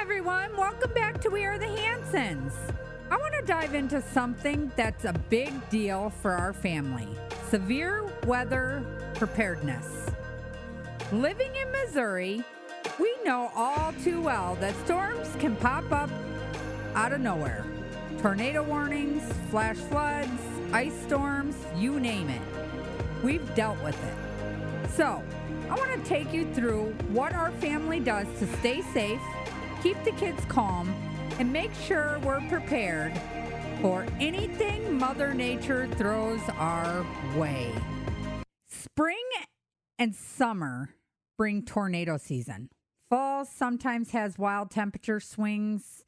everyone. Welcome back to We Are The Hansons. I want to dive into something that's a big deal for our family: severe weather preparedness. Living in Missouri, we know all too well that storms can pop up out of nowhere. Tornado warnings, flash floods, ice storms, you name it. We've dealt with it. So, I want to take you through what our family does to stay safe, keep the kids calm, and make sure we're prepared for anything Mother Nature throws our way. Spring and summer bring tornado season. Fall sometimes has wild temperature swings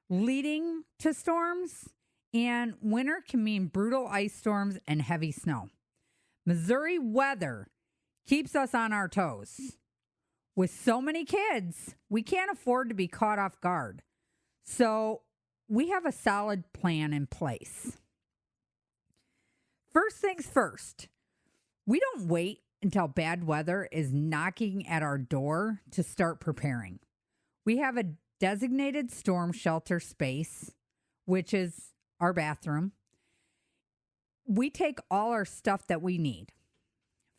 leading to storms, and winter can mean brutal ice storms and heavy snow. Missouri weather keeps us on our toes. With so many kids, we can't afford to be caught off guard. So we have a solid plan in place. First things first, we don't wait until bad weather is knocking at our door to start preparing. We have a designated storm shelter space, which is our bathroom. We take all our stuff that we need: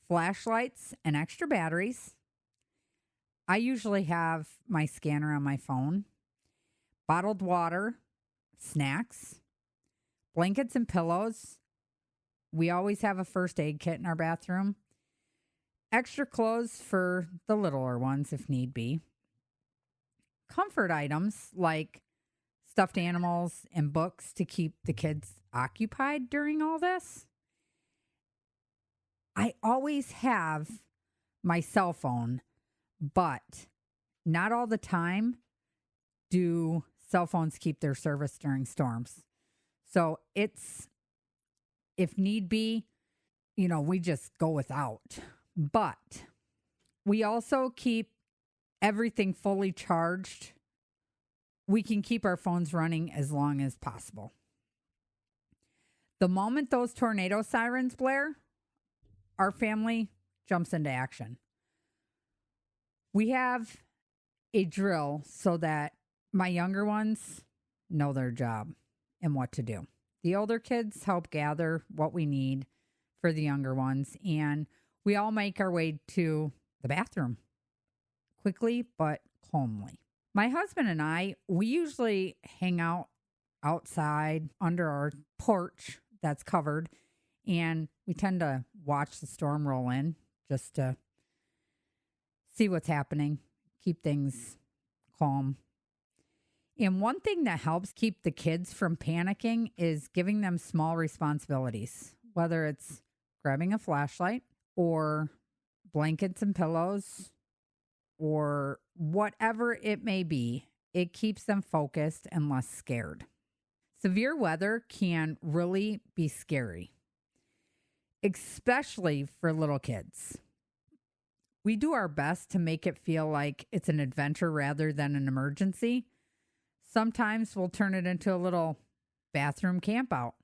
flashlights and extra batteries. I usually have my scanner on my phone, bottled water, snacks, blankets and pillows. We always have a first aid kit in our bathroom. Extra clothes for the littler ones if need be. Comfort items like stuffed animals and books to keep the kids occupied during all this. I always have my cell phone, but not all the time do cell phones keep their service during storms. So it's, if need be, we just go without. But we also keep everything fully charged. We can keep our phones running as long as possible. The moment those tornado sirens blare, our family jumps into action. We have a drill so that my younger ones know their job and what to do. The older kids help gather what we need for the younger ones, and we all make our way to the bathroom quickly but calmly. My husband and I, we usually hang out outside under our porch that's covered, and we tend to watch the storm roll in just to see what's happening, keep things calm. And one thing that helps keep the kids from panicking is giving them small responsibilities, whether it's grabbing a flashlight or blankets and pillows or whatever it may be. It keeps them focused and less scared. Severe weather can really be scary, especially for little kids. We do our best to make it feel like it's an adventure rather than an emergency. Sometimes we'll turn it into a little bathroom camp out,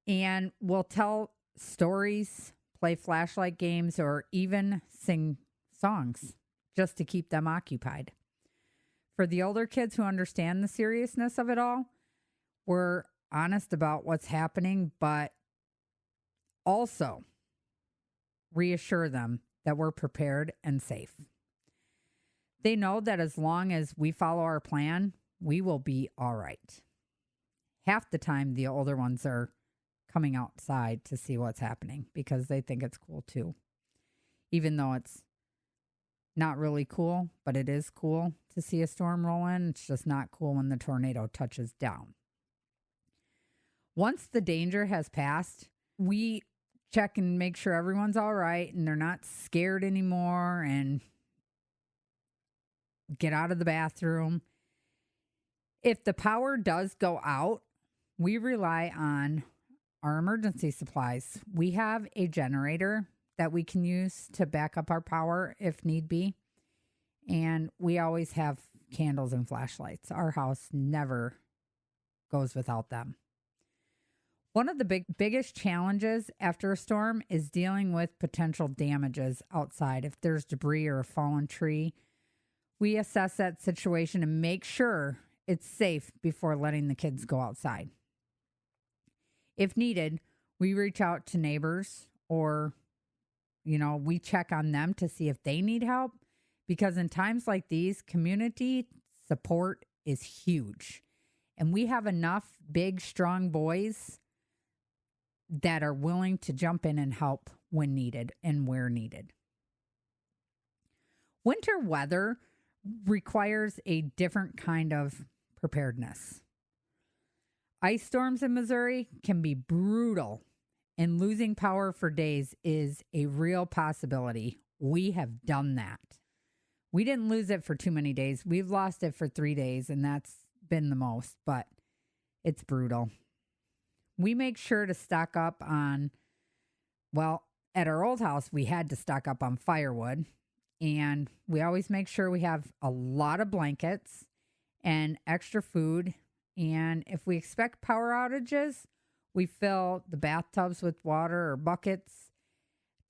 and we'll tell stories, play flashlight games, or even sing songs just to keep them occupied. For the older kids who understand the seriousness of it all, we're honest about what's happening, but also reassure them that we're prepared and safe. They know that as long as we follow our plan, we will be all right. Half the time, the older ones are coming outside to see what's happening because they think it's cool too. Even though it's not really cool, but it is cool to see a storm roll in. It's just not cool when the tornado touches down. Once the danger has passed, we check and make sure everyone's all right and they're not scared anymore and get out of the bathroom. If the power does go out, we rely on our emergency supplies. We have a generator that we can use to back up our power if need be. And we always have candles and flashlights. Our house never goes without them. One of the biggest challenges after a storm is dealing with potential damages outside. If there's debris or a fallen tree, we assess that situation and make sure it's safe before letting the kids go outside. If needed, we reach out to neighbors or, we check on them to see if they need help, because in times like these, community support is huge. And we have enough big, strong boys that are willing to jump in and help when needed and where needed. Winter weather requires a different kind of preparedness. Ice storms in Missouri can be brutal, and losing power for days is a real possibility. We have done that. We didn't lose it for too many days. We've lost it for 3 days, and that's been the most, but it's brutal. We make sure to stock up on, at our old house, we had to stock up on firewood, and we always make sure we have a lot of blankets and extra food. And if we expect power outages, we fill the bathtubs with water or buckets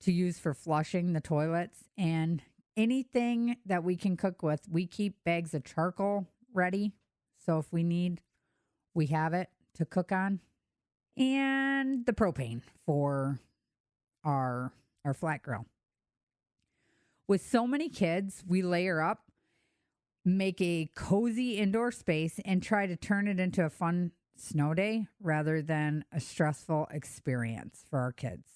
to use for flushing the toilets. And anything that we can cook with, we keep bags of charcoal ready. So if we need, we have it to cook on. And the propane for our flat grill. With so many kids, we layer up, make a cozy indoor space, and try to turn it into a fun snow day rather than a stressful experience for our kids.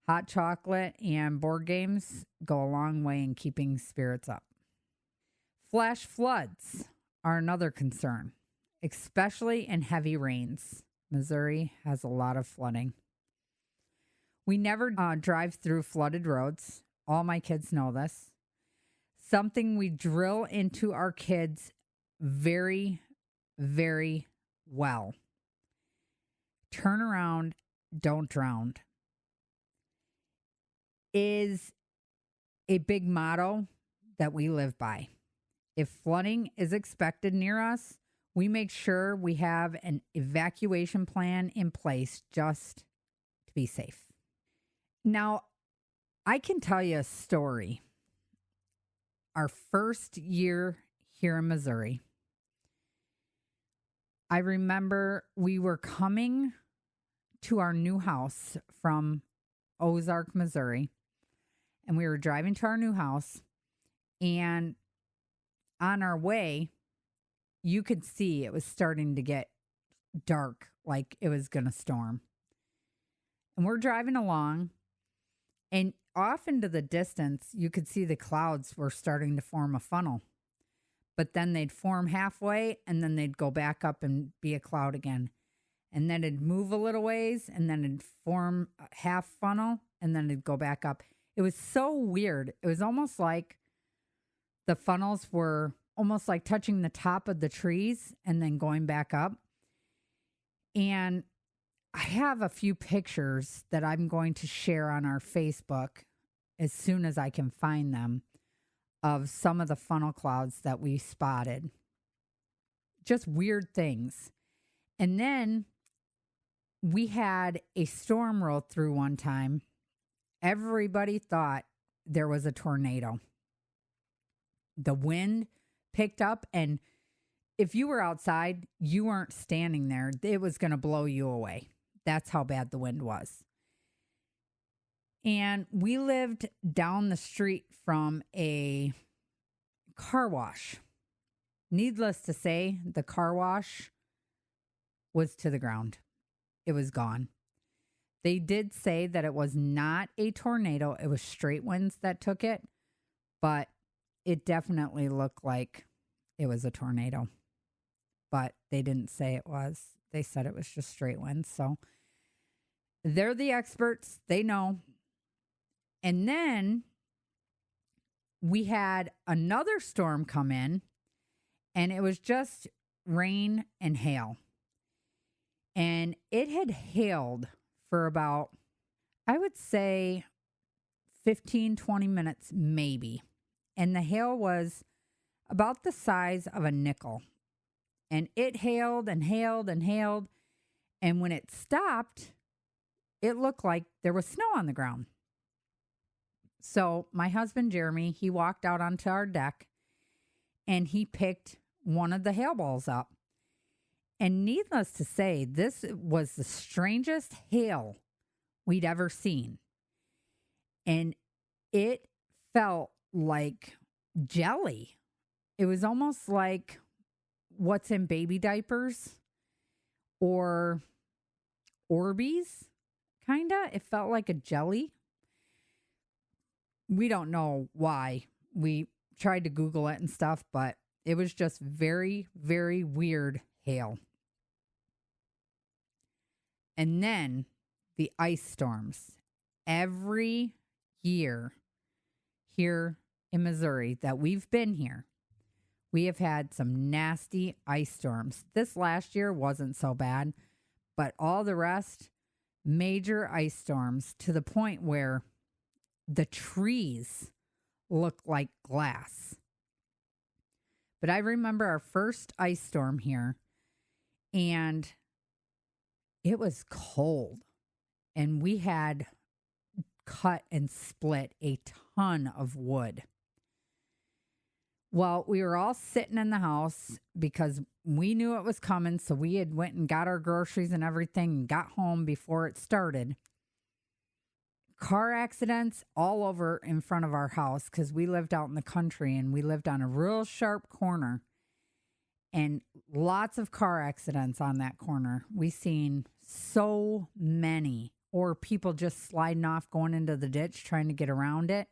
Hot chocolate and board games go a long way in keeping spirits up. Flash floods are another concern, especially in heavy rains. Missouri has a lot of flooding. We never drive through flooded roads. All my kids know this. Something we drill into our kids very, very well. Turn around, don't drown. Is a big motto that we live by. If flooding is expected near us, we make sure we have an evacuation plan in place just to be safe. Now, I can tell you a story. Our first year here in Missouri, I remember we were coming to our new house from Ozark, Missouri, and we were driving to our new house, and on our way, you could see it was starting to get dark, like it was going to storm. And we're driving along, and off into the distance, you could see the clouds were starting to form a funnel. But then they'd form halfway, and then they'd go back up and be a cloud again. And then it'd move a little ways, and then it'd form a half funnel, and then it'd go back up. It was so weird. It was almost like the funnels were almost like touching the top of the trees and then going back up. And I have a few pictures that I'm going to share on our Facebook as soon as I can find them of some of the funnel clouds that we spotted. Just weird things. And then we had a storm roll through one time. Everybody thought there was a tornado. The wind picked up, and if you were outside, you weren't standing there. It was going to blow you away. That's how bad the wind was. And we lived down the street from a car wash. Needless to say, the car wash was to the ground. It was gone. They did say that it was not a tornado. It was straight winds that took it, but it definitely looked like it was a tornado. But they didn't say it was. They said it was just straight winds. So they're the experts. They know. And then we had another storm come in, and it was just rain and hail. And it had hailed for about, I would say, 15, 20 minutes maybe. And the hail was about the size of a nickel. And it hailed and hailed and hailed. And when it stopped, it looked like there was snow on the ground. So my husband, Jeremy, he walked out onto our deck, and he picked one of the hail balls up. And needless to say, this was the strangest hail we'd ever seen. And it felt like jelly. It was almost like what's in baby diapers or Orbeez, kind of. It felt like a jelly. We don't know why. We tried to Google it and stuff, but it was just very, very weird hail. And then the ice storms. Every year here in Missouri that we've been here, we have had some nasty ice storms. This last year wasn't so bad, but all the rest, major ice storms to the point where the trees look like glass. But I remember our first ice storm here, and it was cold, and we had cut and split a ton of wood. Well, we were all sitting in the house because we knew it was coming, so we had went and got our groceries and everything and got home before it started. Car accidents all over in front of our house because we lived out in the country and we lived on a real sharp corner, and lots of car accidents on that corner. We seen so many, or people just sliding off, going into the ditch, trying to get around it.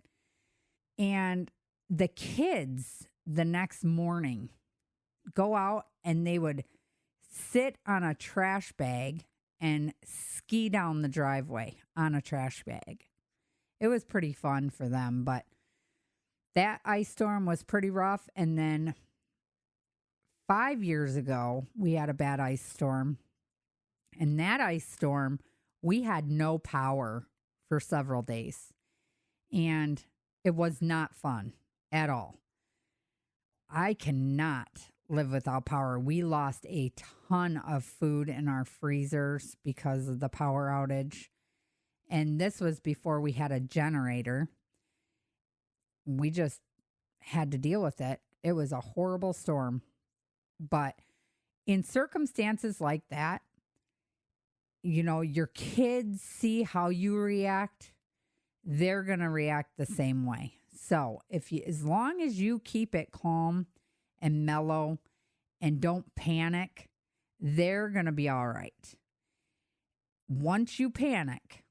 And the kids the next morning go out and they would sit on a trash bag and ski down the driveway on a trash bag. It was pretty fun for them, but that ice storm was pretty rough. And then 5 years ago, we had a bad ice storm. And that ice storm, we had no power for several days. And it was not fun at all. I cannot live without power. We lost a ton of food in our freezers because of the power outage. And this was before we had a generator. We just had to deal with it. It was a horrible storm. But in circumstances like that, you know, your kids see how you react, they're going to react the same way. So as long as you keep it calm and mellow and don't panic, they're going to be all right. Once you panic,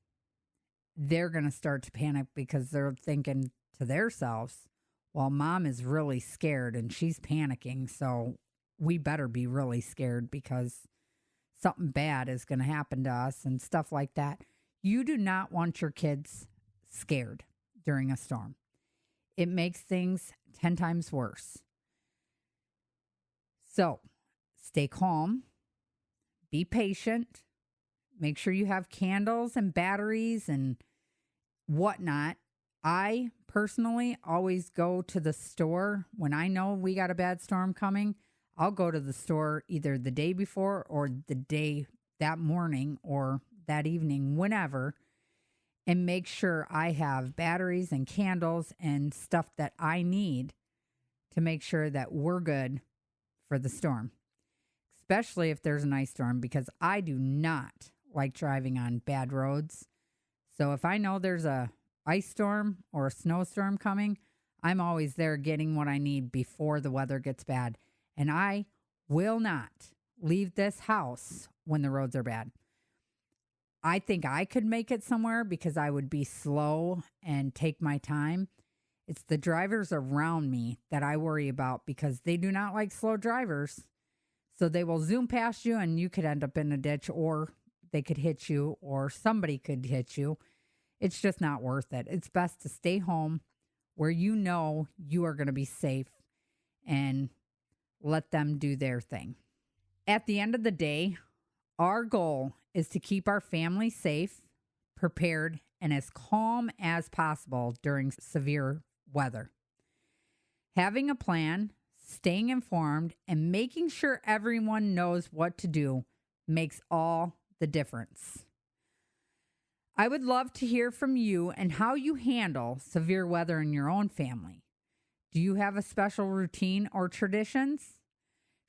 they're going to start to panic because they're thinking to themselves, well, mom is really scared and she's panicking, so we better be really scared because something bad is going to happen to us and stuff like that. You do not want your kids scared during a storm. It makes things 10 times worse. So stay calm, be patient, make sure you have candles and batteries and whatnot. I personally always go to the store when I know we got a bad storm coming. I'll go to the store either the day before or the day that morning or that evening, whenever, and make sure I have batteries and candles and stuff that I need to make sure that we're good for the storm, especially if there's an ice storm, because I do not like driving on bad roads. So if I know there's a ice storm or a snowstorm coming, I'm always there getting what I need before the weather gets bad. And I will not leave this house when the roads are bad. I think I could make it somewhere because I would be slow and take my time. It's the drivers around me that I worry about because they do not like slow drivers. So they will zoom past you and you could end up in a ditch, or they could hit you, or somebody could hit you. It's just not worth it. It's best to stay home where you know you are going to be safe and let them do their thing. At the end of the day, our goal is to keep our family safe, prepared, and as calm as possible during severe weather. Having a plan, staying informed, and making sure everyone knows what to do makes all the difference. I would love to hear from you and how you handle severe weather in your own family. Do you have a special routine or traditions?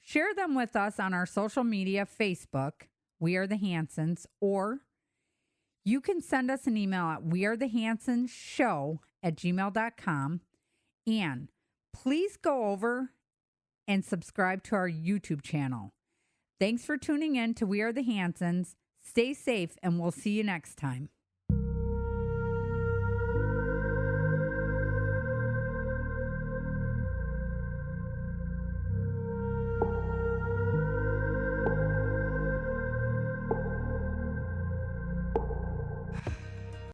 Share them with us on our social media, Facebook, We Are The Hansons, or you can send us an email at wearethehansonsshow@gmail.com. And please go over and subscribe to our YouTube channel. Thanks for tuning in to We Are The Hansons. Stay safe, and we'll see you next time.